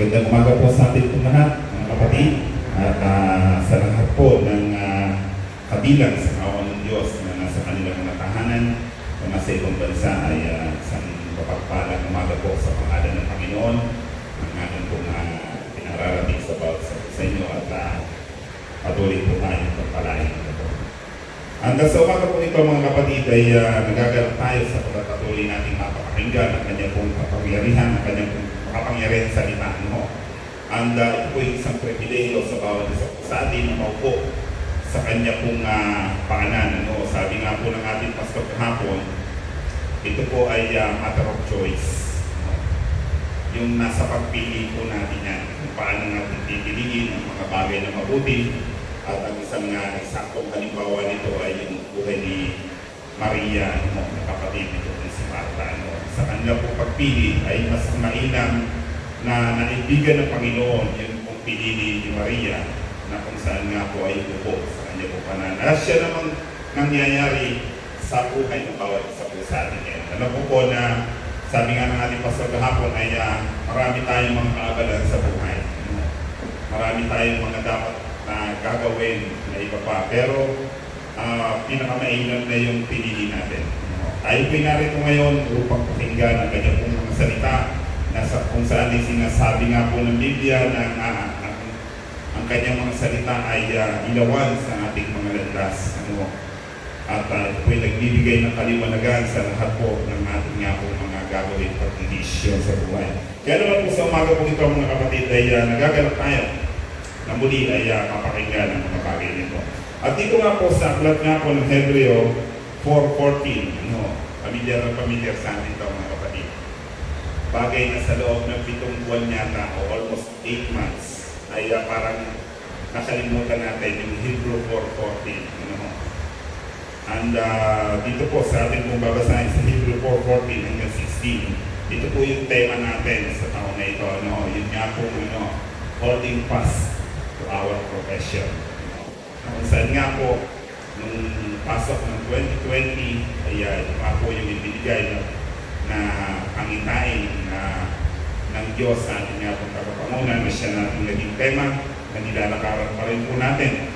Magandang umaga po sa ating pong lahat, mga kapatid. At sa lahat po ng kabilang sa kawan ng Diyos na nasa kanilang mga tahanan o nasa ibang bansa ay isang kapagpalang umaga po sa pangalan ng Panginoon. Ang ating pong pinararating sa bawat sa inyo at patuloy po tayong pagpalain. Hanggang sa umaga po ito mga kapatid ay nagagalak tayo sa pagpatuloy nating mapapakinggan ang kanyang pong kapangyarihan, ang kanyang pong makapangyarihan sa salita mo. And ito po yung isang pribileyo sa bawat isa sa atin na maupo sa kanya pong paanan. Sabi nga po ng ating pastor kahapon, ito po ay matter of choice. Yung nasa pagpili po natin yan, kung paano natin pipiliin ang mga bagay na mabuti. At ang isang saktong halimbawa nito ay yung buhay ni Maria, na kapatid nito si Marta. Sa kanya po pagpili ay mas mainam na naibigan ng Panginoon yung pong pinili ni Maria na kung saan nga po ay upo sa kanya po pananan. Siya namang nangyayari sa buhay ng bawat isa po sa atin yan. Alam po na sabi nga ng ating pastor kahapon ay marami tayong mga kaagalan sa buhay. Marami tayong mga dapat na gagawin na iba pa. Pero pinakamainam na yung pinili natin. Tayo po narito ngayon upang pakinggan ang kanya pong mga salita na kung saan ay sinasabi nga po ng Biblia na ang kanyang mga salita ay ilawan sa ating mga landas. At po ay nagbibigay ng kaliwanagan sa lahat po ng ating nga po mga gagawin pagdidisyon sa buhay. Kaya naman po sa umaga po ito mga kapatid ay nagagalak tayo na muli ay mapakinggan ang mga bagay nito. At dito nga po sa aklat nga po ng Hebreo 4:14, pamilyar sa atin ito mga kapatid. Bagay na sa loob ng 7 buwan yata o almost 8 months ay parang nakalimutan natin yung Hebrew 4:14. And dito po sa atin kung babasahin sa Hebrew 4:14 hanggang 16, ito po yung tema natin sa taon na ito. Yun nga po holding fast to our profession. Kung saan nga po, nung pasok ng 2020, ay ito nga po yung ibinigay na pangitain ng Diyos sa ating nga pong tagapangunan na siya natin naging tema na nilalakaran pa rin po natin.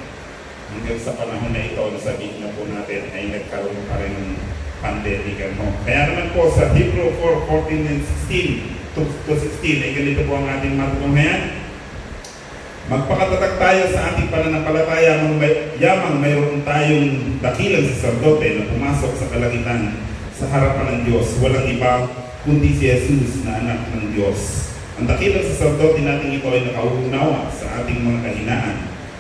Hanggang sa panahon na ito, nasabihin na po natin ay nagkaroon pa rin ng pandemic. Kaya naman po sa Hebrew 4:14 and 16 to 16, ay ganito po ang ating matutunghayan. Magpakatatag tayo sa ating pananampalataya yamang mayroon tayong dakilang saserdote na pumasok sa kalangitan sa harapan ng Diyos. Walang iba kundi si Jesus na anak ng Diyos. Ang dakilang saserdote natin ito ay nakauunawa sa ating mga kahinaan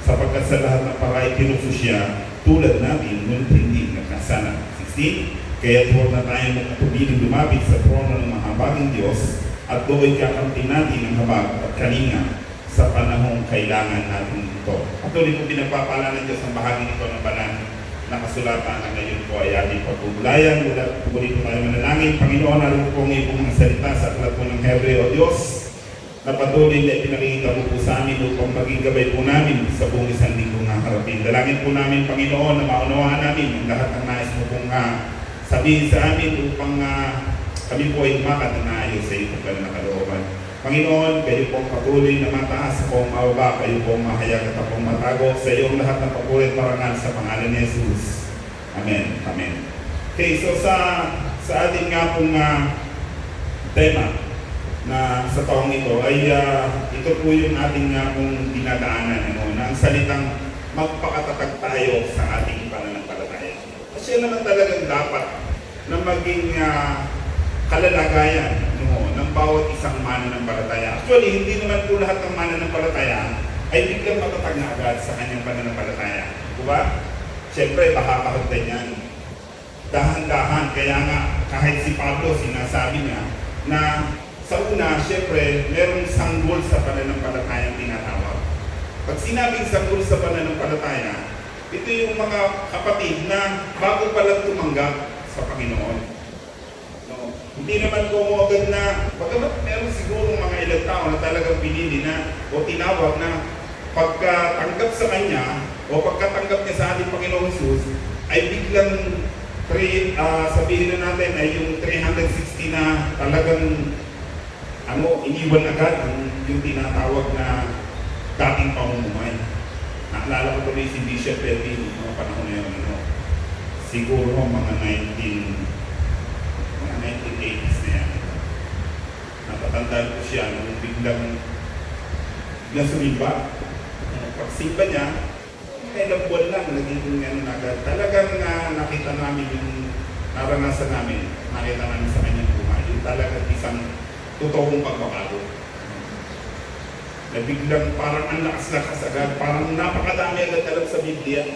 sapagkat sa lahat ng paray tinuso siya tulad natin ngunit hindi nagkasala. 16. Kaya huwag na tayo magkatubiling lumapit sa trono ng mahabaging Diyos at doon kakamtin natin ang habag at kalinga sa panahong kailangan natin ito. Patuloy po pinagpapala ng Diyos ang bahagi nito ng banal na kasulatan na ngayon po ay ating pagpupulayan. Muli po tayo manalangin. Panginoon, naroon po ngayon po mga salita sa aklat po ng Hebreo. O Diyos, na patuloy na ipinakikita mo po sa amin upang maging gabay po namin sa buong isang linggong harapin. Dalangin po namin, Panginoon, na maunawaan namin ang lahat ng nais mo pong sabihin sa amin upang kami po ay umakat na naayos sa iyo kung na kalooban. Panginoon, kayo pong patuloy na mataas, sa pong mababa, kayo pong mahayag at pong matago sa iyong lahat ng papulit parangal sa pangalan ni Jesus. Amen. Amen. Okay, so sa ating nga pong tema na sa taong ito ay ito po yung ating nga pong dinadaanan na ang salitang magpakatatag tayo sa ating pananampalataya. Kasi naman talagang dapat na maging kalalagayan ng bawat isang mananampalataya. Actually, hindi naman po lahat ng mananampalataya ay biglang matatag na agad sa kanyang pananampalataya. Diba? Siyempre, bahakahod din yan. Dahan-dahan. Kaya nga, kahit si Pablo, sinasabi niya na sa una, siyempre, merong sanggol sa pananampalataya ang tinatawag. Pag sinabing sanggol sa pananampalataya, ito yung mga kapatid na bago palang tumanggap sa Panginoon. Hindi naman po agad na, bagamat meron siguro mga ilang tao na talagang pinili na o tinawag na pagkatanggap sa Kanya o pagkatanggap niya sa ating Panginoong Jesus ay biglang sabihin na natin ay yung 360 na talagang iniwan agad yung tinatawag na dating pamumuhay. Naalala ko tuloy si Bishop Edwin, mga panahon na yun, siguro mga 1980s na yan. Natatandaan ko siya nung biglang sumimba. Pagsimba niya, ilang buwan lang, naging agad. Talagang nakita namin yung naranasan namin, nakita namin sa kanyang buhay. Yung talagang isang totoong pagbabago. Na biglang parang ang lakas-lakas agad, parang napakadami agad alam sa Biblia.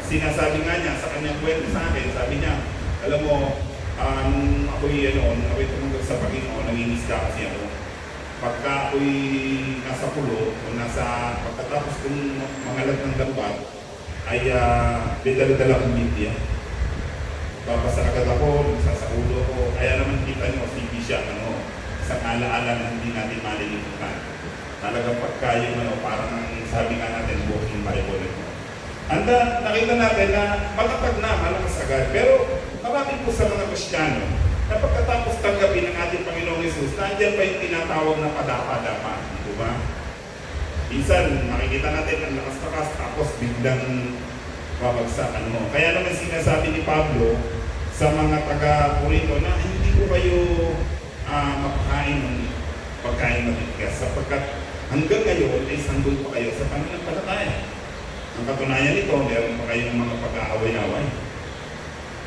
Sinasabi nga niya sa kanyang kwento sa akin, sabi niya, alam mo, ako'y tumanggap sa Panginoon, nangingisda kasi ako. Pagka ako'y nasa pulo, o pagkatapos kong mangalag ng dambat, ay dala-dala kong Biblia. Babasa agad ako, sa ulo ko, kaya naman kita niyo, hindi siya, isang alaala na hindi natin malilimutan. Talagang pagka yung parang sabi nga natin, walking Bible. Nakita natin na matatag na, malakas agad. Pero marami po sa mga Kristiyano na pagkatapos tanggapin ng ating Panginoong Hesus, nandiyan pa yung tinatawag na padapa-dapa. Di ba? Minsan, makikita natin ang lakas-lakas, tapos biglang babagsak. Kaya naman sinasabi ni Pablo sa mga taga-Corinto na hindi ko kayo mapakain ng pagkain matigas sapagkat hanggang ngayon ay sanggol pa kayo sa pananampalataya. Ang katunayan nito, meron pa kayong mga pag-aaway-away.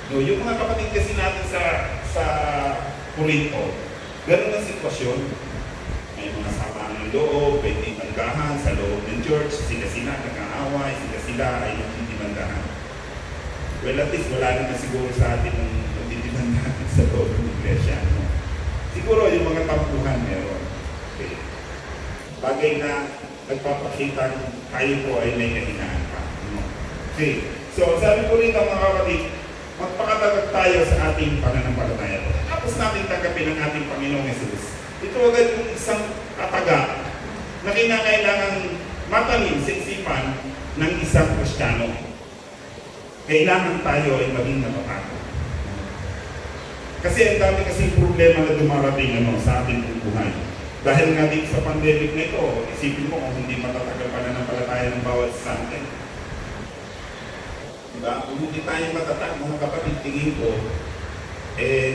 Yung mga kapatid kasi natin sa Corinto, gano'n ang sitwasyon. May mga samaan ng loob, may tinanggahan sa loob ng church, sila nag-aaway, sila ay nagtitinanggahan. Well, at least wala naman siguro sa atin ng nagtitinanggahan sa loob ng iglesia. Siguro yung mga tampuhan meron. Okay. Bagay na nagpapakita tayo po ay may kahinaan pa. Okay. So, sabi ko rin mga kapatid, magpakatagag tayo sa ating pananampalataya. Tapos natin tanggapin ang ating Panginoong Hesus. Ito agad yung isang kataga na kinakailangan matamin sa isipan ng isang Kristiyano. Kailangan tayo ay maging napatago. Kasi ang dami kasing problema na dumarating sa ating buhay. Dahil nga dito sa pandemic na ito, isipin mo kung hindi matatagal pananampalataya ng bawat sa atin. Diba? Kung hindi tayo matatag, mga kapatid, tingin ko,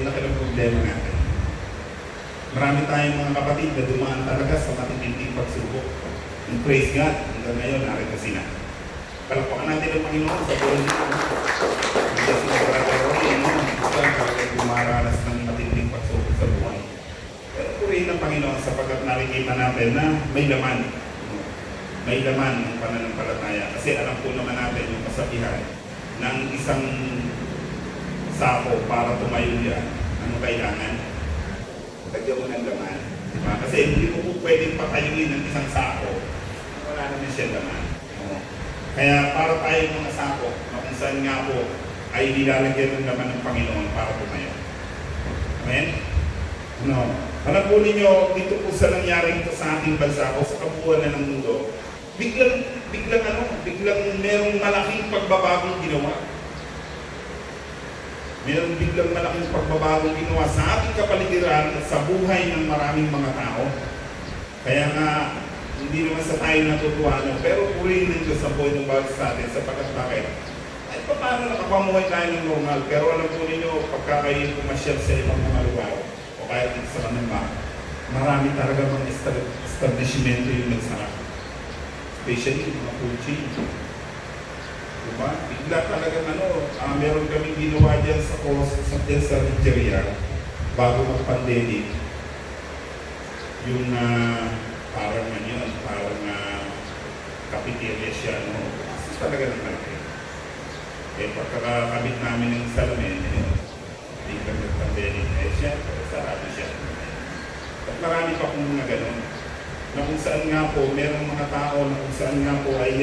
nakilang problema natin. Marami tayong mga kapatid na dumaan talaga sa matitinding pagsubok. And praise God, hanggang ngayon, narito sila. Palakpakan natin ang Panginoon sa buhay nito. Hindi sila talaga dumaranas ng matinding pagsubok sa buhay. Pero purihin ng Panginoon sapagkat nakikita natin na may laman. May laman ng pananampalataya. Kasi alam po naman natin yung kasabihan ng isang sako para tumayo yan. Ano kailangan? Lagyan mo ng laman. Diba? Kasi hindi mo po pwedeng patayuin ng isang sako. Wala naman siya laman. Kaya para tayo mga sako, na kung saan nga po ay nilalagyan ng laman ng Panginoon para tumayo. Amen? Alam po ninyo, dito po sa nangyari ito sa ating bansa o sa kabuuan na ng mundo, biglang merong malaking pagbabagong ginawa. Merong biglang malaking pagbabagong ginawa sa ating kapaligiran at sa buhay ng maraming mga tao. Kaya nga, hindi naman sa tayo natutuwa, pero purihin din Diyos sa buhay ng bawat sa atin sapagkat bakit? Ay, paano nakapamuhay tayo ng normal? Pero alam po ninyo, pagka kayo pumasyal sa ibang mga lugar, o kaya dito sa kanamba, marami talaga mga establishmento yung nagsara. Especially yung mga food chain. Diba? Bigla talagang meron kaming ginawa dyan sa Nigeria bago mag-pandemic. Yung parang cafeteria siya, kasi talaga ng malaki. Pagkakabit namin ng salamin, biglang nag-pandemic, siya, sarado siya. At marami pa kung mga ganun. Na kung saan nga po, merong mga tao na kung saan nga po ay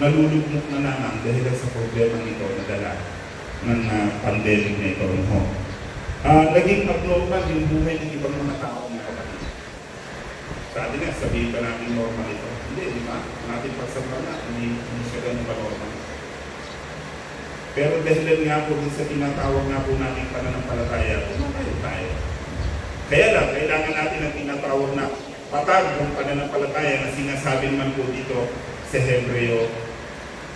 nalulugmok na naman dahil sa problema nito na dala ng pandemic na ito. Naging abnormal yung buhay ng ibang mga tao mga kapatid. Sabi nga, sabihin ba natin normal ito? Hindi, di ba? Ang ating pagsamba na, hindi siya ganun pa normal. Pero dahil nga po din sa tinatawag nga po natin pananampalataya, tumatay tayo. Kaya lang, kailangan natin ang tinatawag na patag ng pananampalataya na sinasabi naman po dito sa Hebreo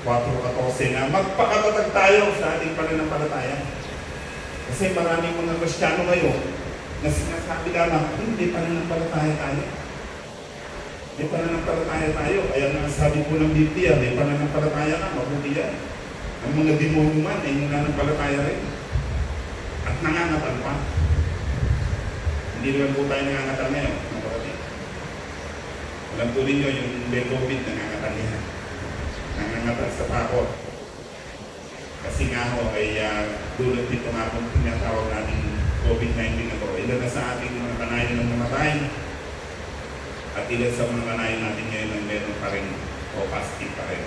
4:14 na magpakatatag tayo sa ating pananampalataya. Kasi maraming mga Kristiyano ngayon na sinasabi lamang, hindi pananampalataya tayo. May pananampalataya tayo. Kaya nga sabi po ng Biblia, may pananampalataya ka, mabuti yan. Ang mga demonyo man ay nananampalataya rin. At nangangatal pa. Hindi naman po tayo nangangatal ngayon. Alam po ninyo yung may COVID nangangatal niya. Nangangatal sa takot. Kasi nga ho ay dulot dito nga kung tinatawag natin COVID-19 na to. Ilan na sa ating mga kanayon ng namatay. At ilan sa mga kanayon natin ngayon ang meron pa rin o positive pa rin.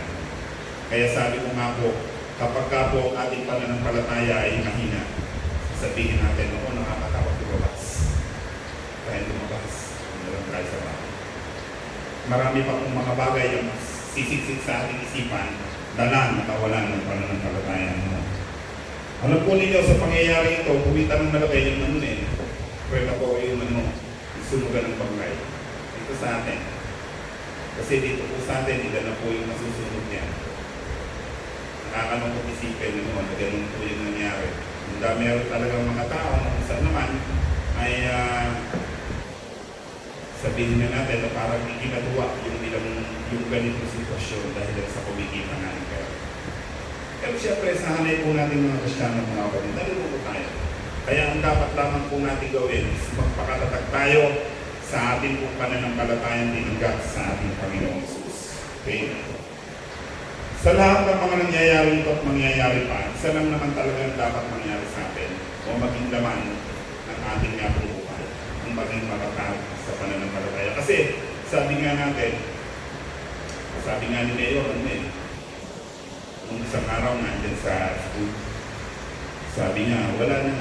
Kaya sabi ko nga po, kapag ka po ang ating pananampalataya ay mahina, sabihin natin, oo, nakakatakot lumabas. Dahil lumabas, meron tayo sa bahay. Marami pa kong mga bagay ang sisiksik sa ating isipan, dalang nakawalan ng pananampalataya mo. Alam po ninyo sa pangyayari ito, kumita ng malaki yung ano eh. Pwede po yung ano, sunugan ng bangkay. Dito sa atin. Kasi dito po sa atin, hindi na po yung masusunod niya. Nakakalungkot isipin na ganun po yung nangyari. Meron talagang mga tao na kung saan naman ay sabihin na natin na parang ikinatuwa yung ganitong sitwasyon dahil sa kumikita natin kayo. Pero siyempre, sa hanay po natin mga Kristiyano mga kapatid, nalulungkot tayo. Kaya ang dapat lamang po natin gawin is magpakatatag tayo sa ating pong pananampalatayang tinanggap sa ating Panginoong Jesus. Okay? Sa lahat ng mga nangyayari ito at mangyayari pa, isa lang naman talaga ang dapat mangyari sa atin o maging laman ng ating buhay, ang maging matatag sa pananampalataya. Kasi sabi nga ni Mayor, nung isang araw nandyan sa school, sabi niya, wala na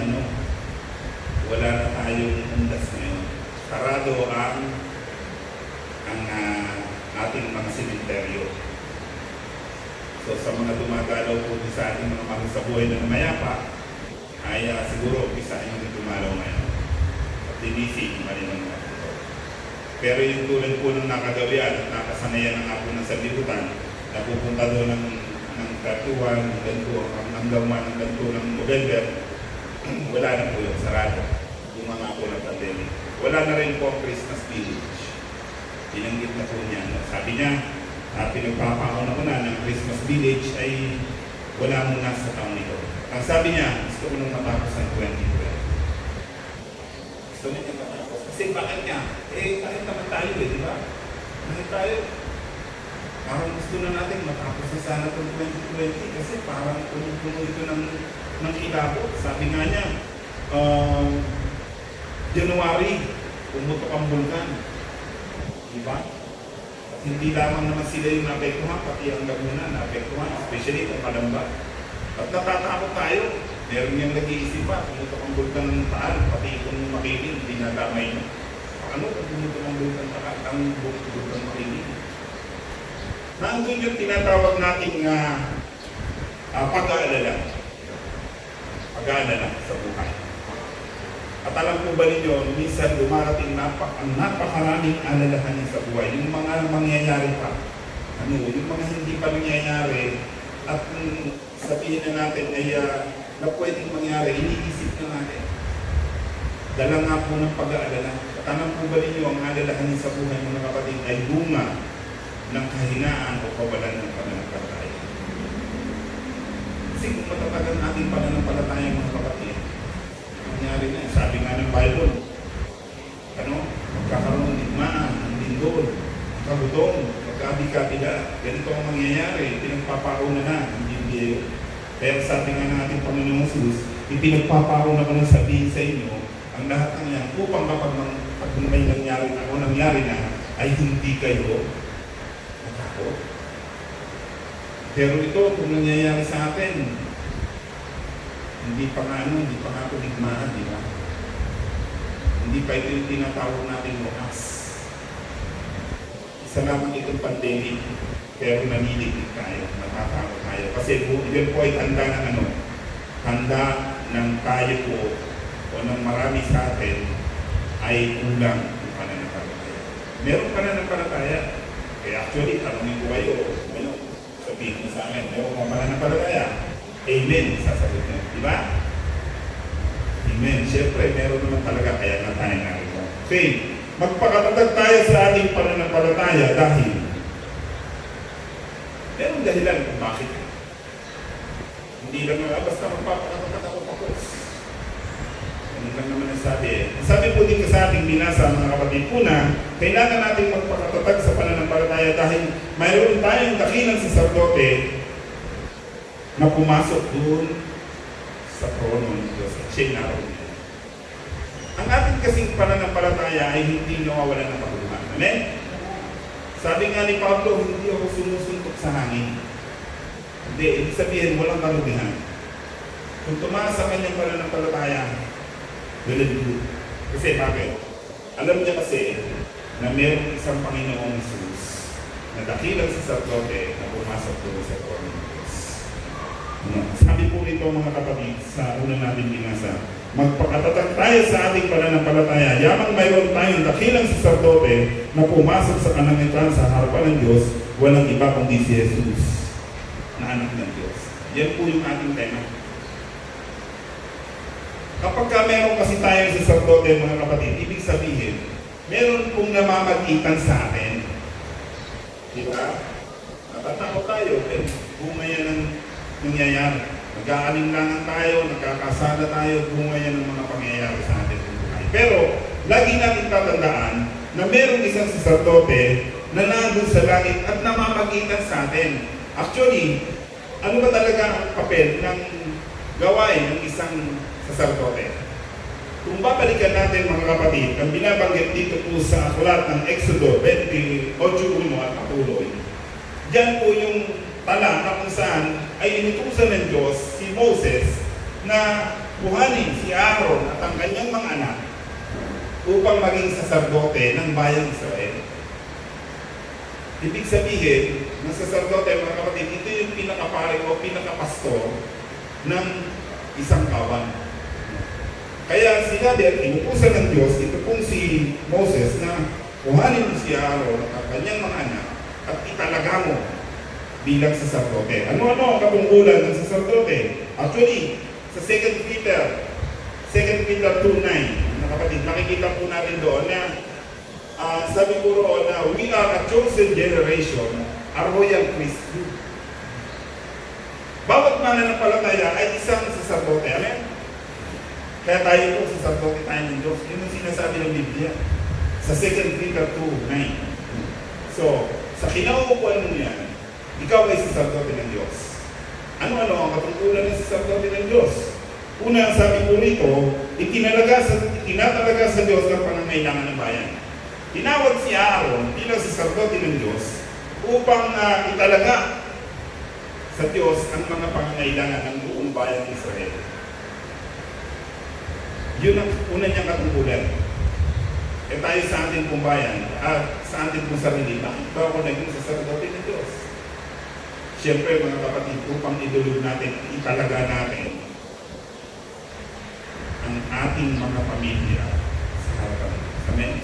tayong undas ngayon. Sarado ang ating mga sementeryo. So sa mga dumagalaw po sa ating mga mahal sa buhay na mayapa, ay siguro umpisahin yung dumalaw ngayon. At dinisig, malinang mga ito. Pero yung tulad po ng nakagawian at nakasanayan ng ako ng sanlibutan, na pupunta doon ng katuan, ng ganito, ang gawa ng ganito ng November, wala na po yung sarado. Yung mga po ng pandemic. Wala na rin po ang Christmas village. Binanggit na po niya. Sabi niya, pinagpapauna ko na ng Christmas village ay wala muna sa taon nito. Ang sabi niya, gusto ko nang matapos ang 2012. Gusto niya matapos. Kasi bakit niya? Kahit naman tayo di ba? Kahit tayo, parang gusto na natin matapos na sana itong 2020 kasi parang puno ito ng kilabot. Sabi nga niya, January, pumutok ang bulkan. Diba? At hindi lamang naman sila yung naapektuhan, pati ang Laguna naapektuhan, especially kung Kalamba. At natatakot tayo. Meron niyang nag-iisip pa, pumutok ang bulkan ng Taal, pati kung Makiling, hindi nadamay na. Paano kung pumutok ang bulkan Taal, ang bulkan Makiling? Nandun yung tinatawag nating pag-aalala. Pag-aalala sa buhay. At alam po ba ninyo, minsan dumarating ang napakaraming alalahanin sa buhay. Yung mga mangyayari pa. Yung mga hindi pa nangyayari at sabihin na natin ay na pwedeng mangyari, iniisip na natin. Dala nga po ng pag-aalala. At alam po ba ninyo, ang alalahanin sa buhay mga kapatid ay bunga ng kahinaan o kawalan ng pananampalataya. Kasi kung matatagal natin pananampalataya mga kapatid, nangyari na, sabi nga ng Bible, magkakaroon ng digmaan, ng lindol, kagutom, magkabika-bika, ganito ang mangyayari, pinagpapauna na ang Biblia. Kaya sabi nga ng ating Panginoong Jesus, ipinagpapauna ko na sabihin sa inyo, ang lahat ng yan, upang kapag may nangyari na, ay hindi kayo matakot. Pero ito, kung nangyayari sa atin, hindi pa nga ito digmaan, di ba? Hindi pa ito yung tinatawag natin wakas. Isa lamang itong pandemic, pero naniligid tayo, natatakot tayo. Kasi yan po ay handa ng handa ng tayo po o ng marami sa atin ay kulang ang pananampalataya. Meron pananampalataya. Kaya actually, tanongin ko kayo, sabihin mo sa amin, meron kang pananampalataya. Amen, sasagot nyo. Di ba? Amen. Siyempre, meron naman talaga, kaya na tayo narito. Okay, magpakatatag tayo sa ating pananampalataya dahil merong dahilan kung bakit. Hindi lang nga, basta magpapakatatag ako tapos. Ano lang naman ang sabi. Sabi po din sa ating binasa, mga kapatid po na, kailangan natin magpakatatag sa pananampalataya dahil mayroon tayong dakilang saserdote na pumasok doon sa trono ng Diyos at siya'y naroon. Ang ating kasing pananampalataya ay hindi nawawalan ng kabuluhan. Amen? Sabi nga ni Pablo, hindi ako sumusuntok sa hangin. Hindi, ibig sabihin, walang kalubihan. Kung tumaas sa kanyang pananampalataya, well and good. Kasi bakit? Alam niya kasi na mayroong isang Panginoong Jesus na dakilang saserdote na pumasok doon sa trono ng Diyos. Sabi po rito mga kapatid sa una natin binasa, magpakatatag tayo sa ating pananampalataya. Yamang mayroon tayong dakilang saserdote na pumasok sa kanangitan sa harapan ng Diyos, walang iba kundi si Jesus na anak ng Diyos. Yan po yung ating tema. Kapag meron kasi tayong saserdote mga kapatid, ibig sabihin, meron pong namamagitan sa atin. Diba? Natatakot tayo, bunga yan ang nangyayari. Nag-aalinlangan tayo, nagkakasala tayo, bunga yan ng mga pangyayari sa ating buhay. Pero, lagi natin tatandaan na merong isang saserdote na nandun sa langit at namamagitan sa atin. Actually, ano ba talaga ang papel ng gawain ng isang saserdote? Kung babalikan natin mga kapatid, ang binabanggit dito po sa aklat ng Exodo 28:1 at patuloy, diyan po yung tala na kung saan ay inutusan ng Diyos si Moses na buhanin si Aaron at ang kanyang mga anak upang maging saserdote ng bayang Israel. Ibig sabihin, ng saserdote mga kapatid, ito yung pinakapare o pinakapastor ng isang kawan. Kaya sinabi at inutusan ng Diyos, ito pong si Moses na buhanin si Aaron at ang kanyang mga anak at italaga mo bilang saserdote. Ano-ano ang katungkulan ng saserdote? Actually, sa 2 Peter 2 Peter 2:9, mga kapatid, makikita po natin doon na sabi po roon na we are a chosen generation, a royal priesthood. Bawat mananampalataya ay isang saserdote. Amen? Kaya tayo po, saserdote tayo ng Diyos. Yun ang sinasabi ng Biblia sa 2 Peter 2:9. So, sa kinauupuan mo yan, ikaw ay saserdote ng Diyos. Ano-ano ang katungkulan ng saserdote ng Diyos? Una, sabi po rito, itinatalaga sa Diyos ang pangangailangan ng bayan. Tinawag si Aaron bilang saserdote ng Diyos upang italaga sa Diyos ang mga pangangailangan ng buong bayan ng Israel. Yun ang una niyang katungkulan. E tayo sa ating pong bayan at sa ating pong sarili, bakit ba ako naging saserdote ng Diyos? Siyempre mga kapatid, upang idulog natin, italaga natin ang ating mga pamilya sa harapan ng Diyos. Amen?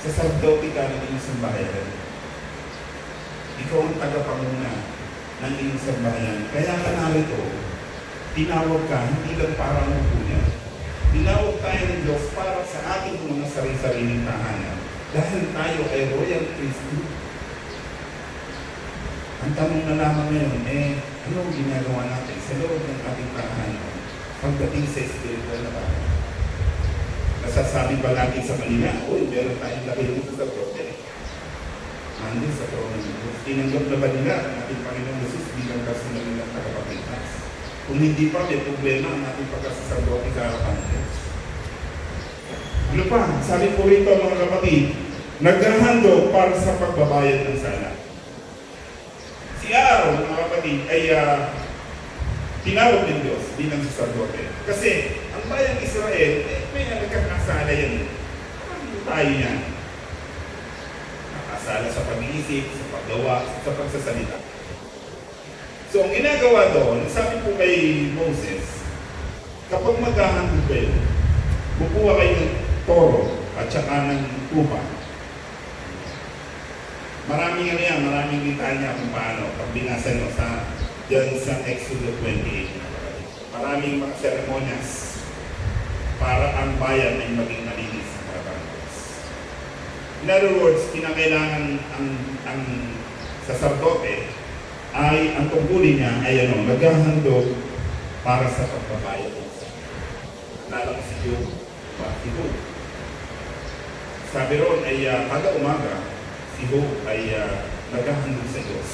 Saserdote ka ng iyong sambahayan. Ikaw ang tagapanguna ng iyong sambahayan. Kaya ka narito, tinawag ka, hindi lang para mo niya. Tinawag tayo ng Diyos para sa ating mga sarili-sariling tahanan. Dahil tayo ay royal priesthood. Ang tanong na lamang ngayon, ano ang ginagawa natin sa loob ng ating tahanan pagdating sa spiritual na bagay? Nasasabi ba natin sa kanila, uy, meron tayong lakihin sa saserdote. Nandun sa trono ng Diyos. Tinanggap na ba nila ang ating Panginoong Jesus bilang personal na tagapagligtas? Kung hindi pa, may problema ang ating pagkasaserdote sa harapan ng Diyos. Ano pa? Sabi po rito mga kapatid, naghahandog para sa pagbabayad ng sala. Si Aaron, mga kapatid, ay tinawag ng Diyos bilang saserdote. Kasi ang bayang Israel, may nagkakasala yan. Ano tayo yan? Nakasala sa pag-iisip, sa paggawa, sa pagsasalita. So, ang ginagawa doon, sabi po kay Moses, kapag maghahandog kayo, bukuha kayo ng toro at saka ng tupa. Maraming ano yan, maraming litanya kung paano. Pag binasa nyo dyan sa Exodus 28. Maraming mga seremonyas para ang bayan ay maging malinis sa harapan ng Diyos. In other words, kinakailangan ang saserdote ay ang tungkulin niya ay naghahandog para sa pagbabayad ng sala. Nalala ko si Job, si Job. Sabi roon ay kada umaga, si Job ay naghahandog sa Diyos.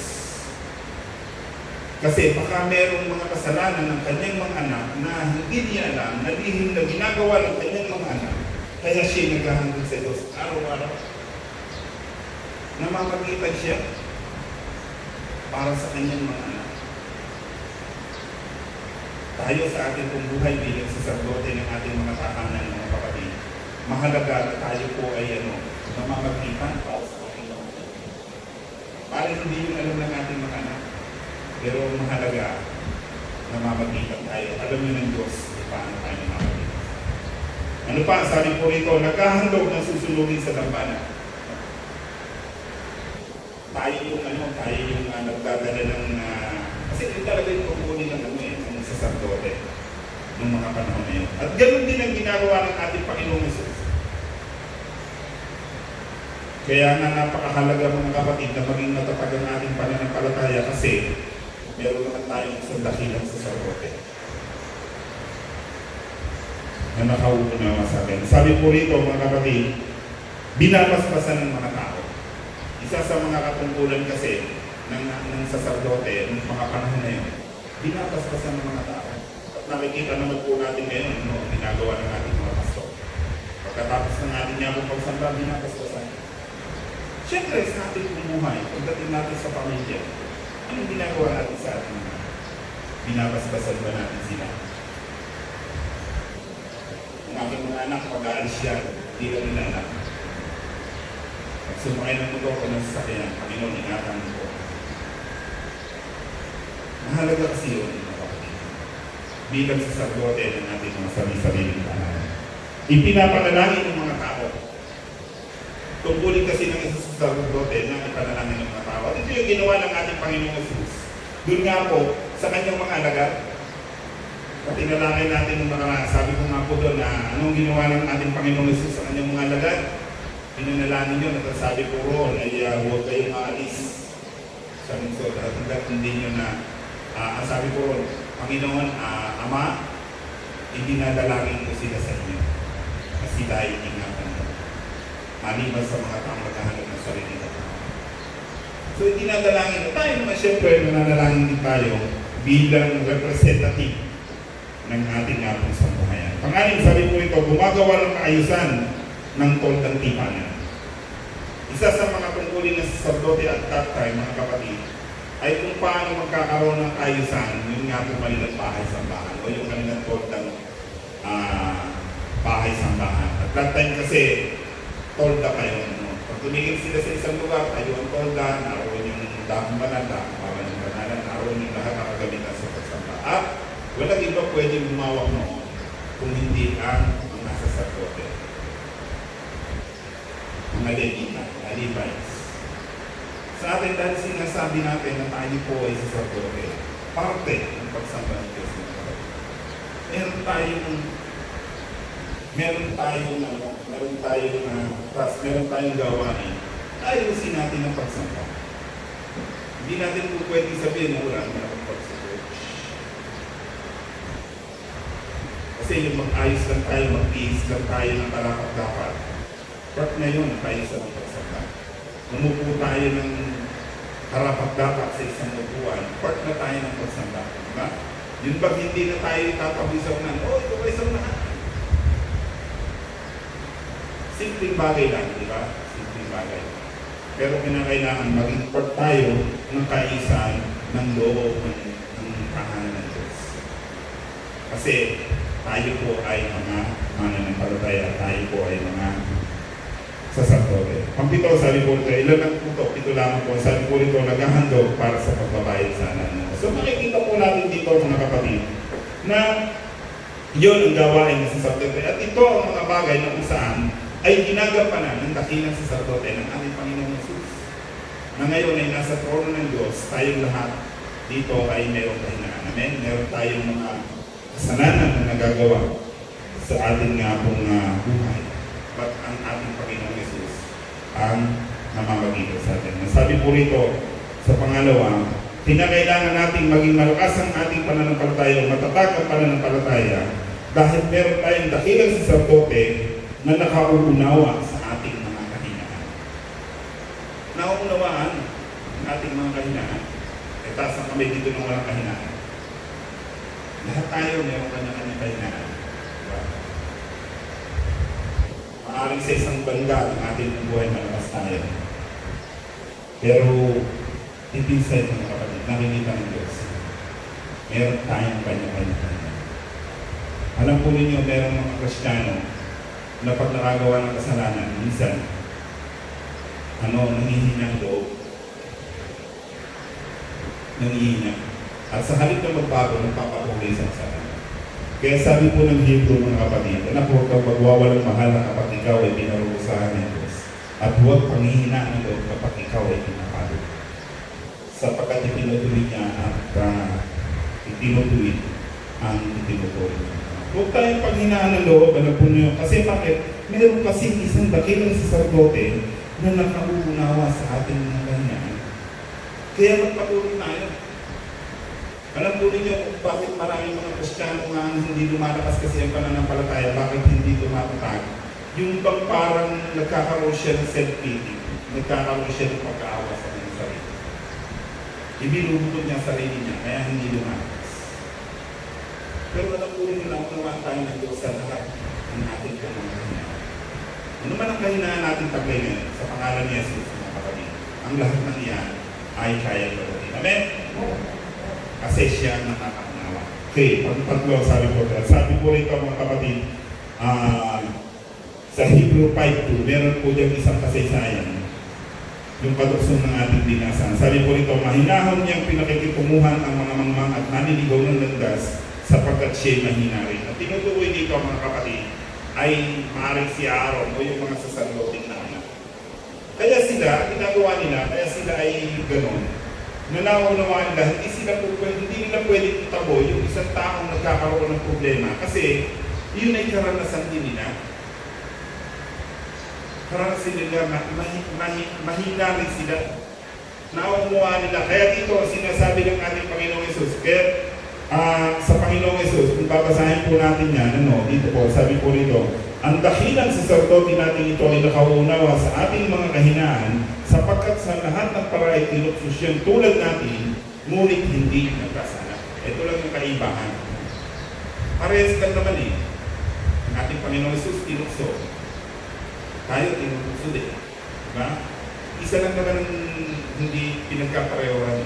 Kasi baka merong mga kasalanan ng kanyang mga anak na hindi niya alam, na lihim na ginagawa ng kanyang mga anak, kaya siya naghahandog sa Diyos araw-araw. Namamagitan siya para sa kanyang mga anak. Tayo sa ating pong buhay bilang saserdote ng ating mga tahanan, mga kapatid, mahalaga na tayo po ay namamagitan para sa ating mga anak. Parang hindi yung alam ng ating mga anak, pero mahalaga namamagitan tayo. Alam nyo ng Diyos kung paano tayo namamagitan. Ano pa, sabi po rito, naghahandog ng susunugin sa dambana. Tayo yung nagdadala ng kasi ito talaga yung pagkukunin ng ng saserdote ng mga panahon na yun. At ganoon din ang ginagawa ng ating Panginoong Hesus. Kaya nga napakahalaga mga kapatid na maging matatag ang ating pananampalataya kasi meron naman tayong isang dakilang saserdote na nakauunawa sa atin. Sabi po rito mga kapatid, binabasbasan ng mga tao. Isa sa mga katungkulan kasi ng saserdote ng mga panahon na yun, binabasbasan ng mga tao. At nakikita naman po natin ngayon ginagawa ng ating mga pastor. Pagkatapos ng ating niyabong pagsamba, binabasbasan. Siyempre, sa ating bumuhay, pagdating natin sa pamilya, anong ginagawa natin sa ating mga? Binabasbasan ba natin sila? Ang aking mga anak, pag-aalis yan, hindi ka nila anak. At sumakay ng motor ko ng sasakyan, Panginoon, ingatan mo po. Mahalaga kasi yun, bilang saserdote ng ating mga sarili-sariling tahanan. Ipinapanalangin ng mga tao. Tungkulin kasi ng isang saserdote na ipanalangin ng mga tao. At ito yung ginawa ng ating Panginoong Hesus. Doon nga po, sa kanyang mga alagad, patinalangin natin ng mga sabi ko nga po doon na anong ginawa ng ating Panginoong Hesus sa kanyang mga alagad. Pinanalangin nyo, nagsasabi po roon ay huwag kayong maalis sa lungsod. At hindi nyo na, ang sabi po roon, Panginoon, Ama, idinadalangin ko sila sa inyo. Kasi dahil ingatan mo. Maliban sa mga taong maghahanap ng sarili na tao. So, idinadalangin na tayo naman siyempre, nananalangin din tayo bilang representative ng ating pong sambuhayan. Pangalim, sabi po ito, gumagawa ng kaayusan ng toldang tipanan. Isa sa mga tungkulin ng saserdote at that time, mga kapatid, ay kung paano magkakaroon ng kaayusan, yun nga po kanilang bahay-sambahan o yung kanilang toldang bahay-sambahan. At that time kasi, tolda kayo. Pag tumigil sila sa isang lugar, kayo ang tolda, naroon yung dahong banala, para ng banala, naroon yung lahat ang kagamitan sa pagsamba. At walang iba pwedeng lumawak noon kung hindi ang mga saserdote. Mga Levita, Levites. Sa atin dahil sinasabi natin na tayo po ay saserdote, parte ng pagsamba ng Diyos. Meron tayong gawain. Ayusin natin ang pagsamba. Hindi natin po pwedeng sabihin na wala naman akong pagsamba. Kasi yung mag-ayos lang tayo, mag-iis lang tayo ng karapat-dapat. Part na yun, tayo sa mga pagsamba. Umupo tayo ng karapat-dapat sa isang upuan, part na tayo ng pagsamba. Diba? Yun ba hindi na tayo tatabisaw na, ito ba isang na? Simpleng bagay lang, di ba? Simpleng bagay. Pero kinakailangan maging part tayo ng kaisan ng loob ng tahanan ng Diyos. Kasi tayo po ay mga mananampalataya, tayo po ay mga saserdote. Ang pito, sabi po ito, ilan ang puto? Pito lamang po. Sabi po ito, naghahandog para sa pagbabayad sana. So makikita po natin dito mga kapatid na Iyon ang gawain ng sacerdote. At ito ang mga bagay na kung saan ay ginagampanan ng dakilang sacerdote ng ating Panginoong Yesus. Na ngayon ay nasa trono ng Diyos, tayong lahat dito ay mayroong kahinaan. Amen? Meron tayong mga kasalanan na nagagawa sa ating nga pong buhay. But ang ating Panginoong Yesus ang namamagitan sa atin. Sabi po rito sa pangalawa, kinakailangan nating maging malakas ang ating pananampalataya, matatag ang pananampalataya, dahil meron tayong dakilang sacerdote na nakauunawa sa ating mga kahinaan. Nauunawaan ang ating mga kahinaan. E taas ang kami dito ng walang kahinaan. Lahat tayo meron kanya-kanya kahinaan. Diba? Maaring sa isang banda ang ating buhay malakas tayo. Pero hindi sa ito mga kapatid, nakikita ng Diyos. Meron tayong kanya-kanya. Alam po ninyo, meron mga Kristiyano na pag nakagawa ng kasalanan, minsan, nanghihina ang loob. Nanghihina. At sa halip na magbago, nagpapatuloy sa kasalanan. Kaya sabi po ng Hebrew mga kapatid, anak, huwag kang magwawalang mahal na kapag ikaw ay pinarusahan ng Diyos. At huwag panghihinaan ng loob kapag ikaw ay pinapalo. Sapagkat itinutuloy niya at itinutuloy ang itinutuloy. Huwag tayong panghinaan ng loob, alam po niyo. Kasi bakit? Meron kasi isang dakilang sacerdote na nakauunawa sa ating mga ganyan. Kaya magpatuloy tayo. Alam po ninyo kung bakit maraming mga Kristiyano nga hindi lumalakas kasi ang pananampalataya, bakit hindi tumatatag? Yung bang parang nagkakaroon siya ng self-pity, nagkakaroon siya ng pagkaawa sa kanyang sarili. Ibinubutot niya sarili niya, kaya hindi lumalakas. Pero alam po rin na unawan tayo ng Diyos sa lahat ng ating kahinaan. Ano man ang kahinaan natin taglay ngayon sa pangalan ni Jesus, mga kapatid, ang lahat ng iyan ay kaya gawin. Amen? Kasi siya nakakaunawa. Okay, pag-tatlo, sabi po rito mga kapatid, sa Hebrew 5:2, meron po diyang isang kasaysayan. Yung katukson ng ating binasan. Sabi po rito, mahinahon niyang pinakikipumuhan ang mga mangmang at naniligaw ng landas sapagkat siya'y mahina rin. At tinutukoy dito mga kapatid, ay maaaring si Aaron o yung mga saserdoting na anak. Kaya sila, ginagawa nila, kaya sila ay gano'n. Nanaunawaan nila, hindi nila pwede itabo yung isang taong nagkakaroon ng problema. Kasi yun ay karanasan din nila. Karanasan nila, mahina rin sila. Naunawaan nila. Kaya dito, sinasabi ng ating Panginoong Yesus. Kaya sa Panginoong Yesus, kung babasahin po natin yan, dito po, sabi po rito, ang dakilang sacerdote natin ito ay nakauunawa sa ating mga kahinaan sapagkat sa lahat ng paraay tinuksos yan tulad natin, ngunit hindi nagkasala. Ito lang yung kaibahan. Parehas lang naman ang ating Panginoong Yesus tinukso. Tayo tinukso din. Diba? Isa lang naman ang hindi pinagkaparehoan.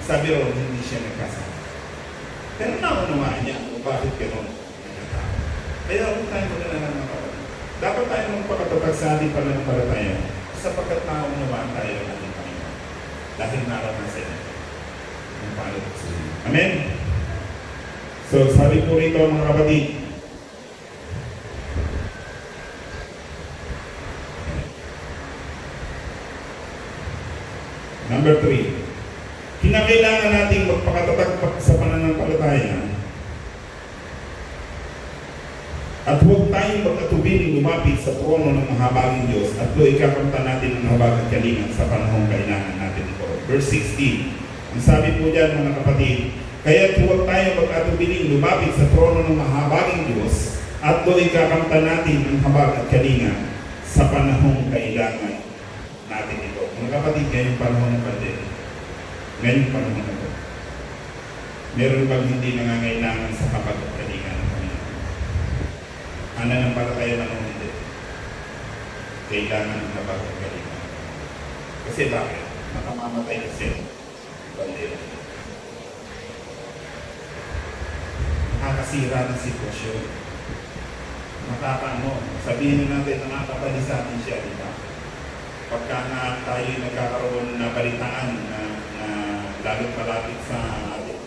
Sabi ron, hindi siya nagkasala. Pero naunawaan niya kung bakit gano'n. Kaya huwag tayo mag-alala ng kapatid. Dapat tayo magpakatatag sa ating pananampalataya sapagkat naunawaan tayo ng ating Panginoon. Dahil naranasan niya ang pananampalataya. Amen? So, sabi po rito mga kapatid, number 3, kinakailangan nating magpakatatag sa pananampalataya at huwag tayong magkatubiling lumapit sa trono ng mahabaging Diyos at do'y kakamtan natin ang mahabaging kalingan sa panahong kailangan natin ito. Verse 16, ang sabi po dyan mga kapatid, kaya huwag tayong magkatubiling lumapit sa trono ng mahabaging Diyos at do'y kakamtan natin ang habag at kalingan sa panahong kailangan natin ito. Mga kapatid, ngayong panahon ng pandemya, ngayong panahon na ito, meron bang hindi nangangailangan sa habag at kalingan ng Panginoon? Pananampalataya ng hindi. Kailangan ng habag at kalingan. Kasi bakit? Nakamamatay kasi pandemya. Nakakasira ng sitwasyon. Sabihin natin na nakakabalisa natin siya, di ba? Pagka na tayo nagkakaroon na balitaan na lalong malapit sa ating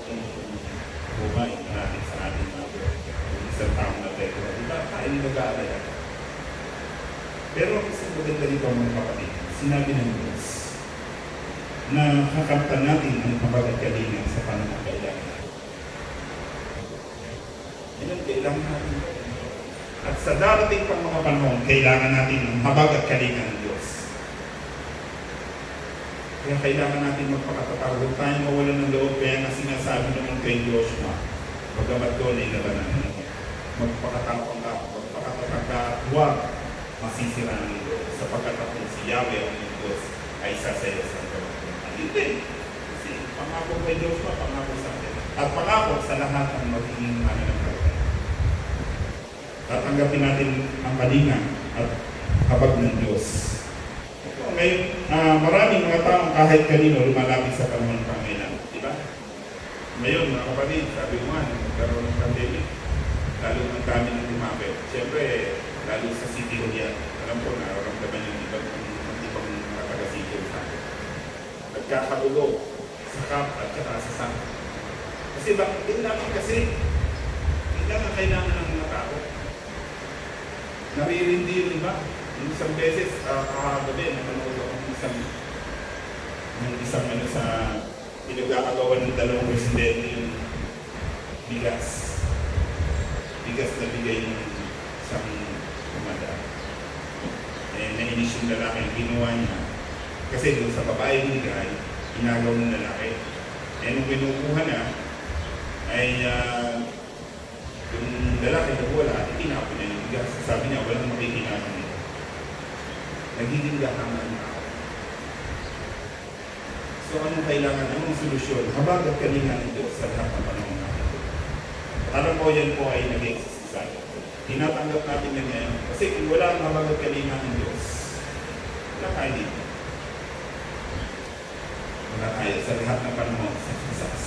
buhay, malapit sa ating isang taong natekura. Diba? Tayo nag-aalala. Pero ang isang maganda dito mga kapatid, sinabi ng Diyos na kakamtan natin ang pagkakalingan sa panangangailangan. Yan ang kailangan natin. At sa darating pang mga panahon, kailangan natin ang habag at kalingan ng Diyos. Kaya kailangan natin magpakatatag. Huwag tayong mawalan ng loob. Kaya nga sinasabi naman kay Joshua, pagkamat doon ay labanan. Magpakatapang ka, magpakatatag ka, huwag masisira ng Diyos. Sapagkat kung si Yahweh ang Diyos ay sasaya sa Diyos. Hindi. Kasi pangako kay Joshua, pangako sa atin. At pangako sa lahat ng magiging mananampalataya. Tatanggapin natin ang kalingan at habag ng Diyos. Ngayon, maraming mga taong kahit kanino lumalapit sa panahon ng pangailangan. Diba? Ngayon, mga kapatid, sabi ko nga, nagkaroon ng pandemic, lalo ng dami ng lumapit. Siyempre, lalo sa City Hall yan. Alam ko, nararamdaman yung ibang mga taga-City Hall sa akin. Nagkakagulo sa CAP at saka sa SAP. Kasi bakit din namin kasi, hindi lang kailangan ng mga tao. Naririndi yung iba. Yung isang beses, kahagabi, nanonood ako ng isang ano sa pinag-aagawan ng dalawang presidente yung bigas. Bigas na bigay ng isang kumanda. Nainis yung lalaki, ginawa niya. Kasi doon sa babae binigay, inagaw ng lalaki. Nung kinukuha na, ay yung lalaki na wala, itinapon niya yung bigas. Sabi niya, walang makikinapon niya. Nagiging gahangan na ako. So anong kailangan, anong solusyon? Habag at kalingan ng Diyos sa lahat ng panahon natin. Alam ko yan po ay nag-exist sa atin. Tinatanggap natin yan ngayon. Kasi kung wala ang habag at kalingan ng Diyos, wala tayo dito. Wala tayo sa lahat ng panahon.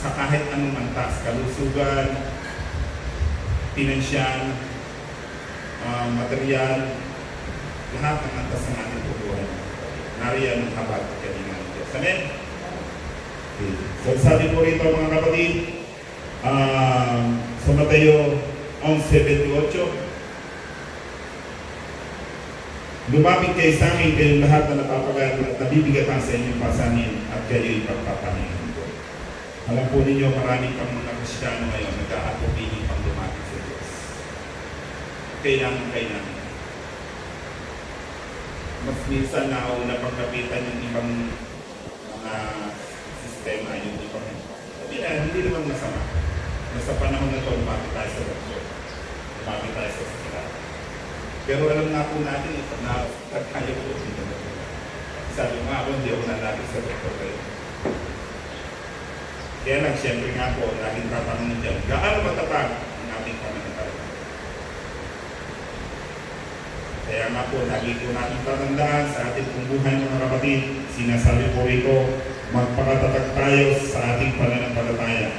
Sa kahit anong antas, kalusugan, pinansyal, material, lahat ng antas ng ating buhay. Nariyan ang habag at kalingan ng Diyos. Amen? Okay. So sabi po rito mga kapatid, sa Mateo 11:28, lumapit kayo sa amin kayong lahat na napapagal at nabibigatan sa inyong pasanin at kayo'y pagpapahingan ko. Alam po ninyo, marami pang mga Kristiyano ngayon nag-aatupili pang lumapit sa Diyos. Kailangan. Mas minsan na pagkapitan yung ibang mga sistema, yung ibang hindi naman masama. Nasa panahon na ito, lumapit tayo sa doktor. Lumapit tayo sa sakit. Pero alam nga po natin, na kaya po dito. Sabi nga ako, hindi ako nalapit sa doktor kayo. Kaya lang, siyempre nga po, laging tatanungin dyan, gaano matatag ang ating pananampalataya? Kaya nga po, lagi po natin tatandaan sa ating pong buhay mga kapatid, sinasabi po rito, magpakatatag tayo sa ating pananampalataya.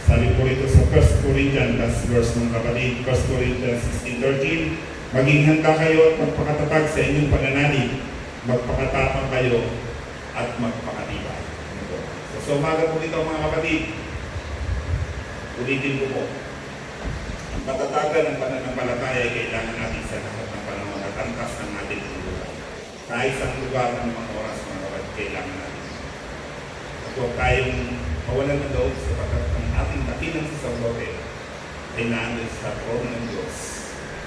Sabi po rito sa 1 Corinthians, last verse ng kapatid, 1 Corinthians 16:13, maging handa kayo at magpakatatag sa inyong pananalig, magpakatapang kayo at magpakatibay. So umaga po dito mga kapatid, ulitin ko po. Ang patatagan ng pananampalataya ay kailangan natin sa lahat ng panahon at angkas ng ating buhay. Kahit sa lugar ng mga oras mga kapatid, kailangan natin. At huwag tayong mawalan ng loob sapagkat ang ating dakilang sacerdote ay nandun sa trono ng Diyos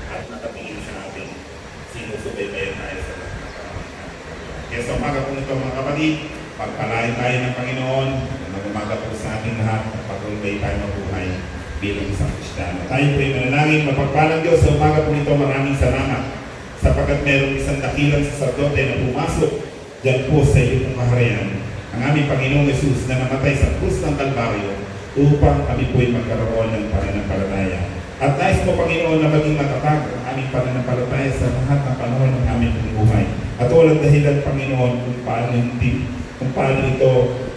at nakatingin sa ating sinusubaybayan tayo sa lahat ng panahon. Kaya sa umaga po nito mga kapatid, pagpalain tayo ng Panginoon, mag-umaga po sa ating lahat at patuloy tayo mabuhay bilang isang Kristiyano. Tayo po yung manalangin, mapagpalang Diyos sa umaga po nito, maraming salamat sapagkat mayroong isang dakilang sacerdote na pumasok dyan po sa iyo pong kaharian, ang aming Panginoong Yesus na namatay sa krus ng Kalbaryo upang kami po'y magkaroon ng pananampalataya. At nais mo Panginoon na maging matatag ang aming pananampalataya sa lahat ng panahon ng aming buhay. At walang dahilan Panginoon kung paano ito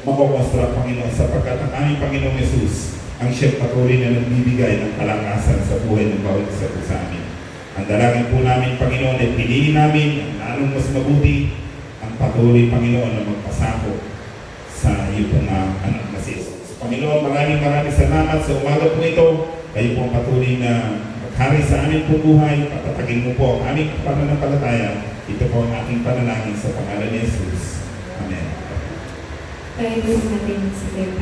makokonstra Panginoon sapagkat ang aming Panginoong Yesus ang siyang patuloy na nagbibigay ng kalakasan sa buhay ng bawat isa po sa amin. Ang dalangin po namin Panginoon ay piliin namin ang lalong mas mabuti ang patuloy Panginoon na magpasako sa iyo pong anak na si Jesus. Panginoon, maraming salamat sa umaga po ito. kayo po ang patuloy na maghari sa aming pong buhay, patatagin mo po ang aming pananampalataya. Ito po ang aking panalangin sa pangalan ni Jesus. Amen. Tayo po natin si Sir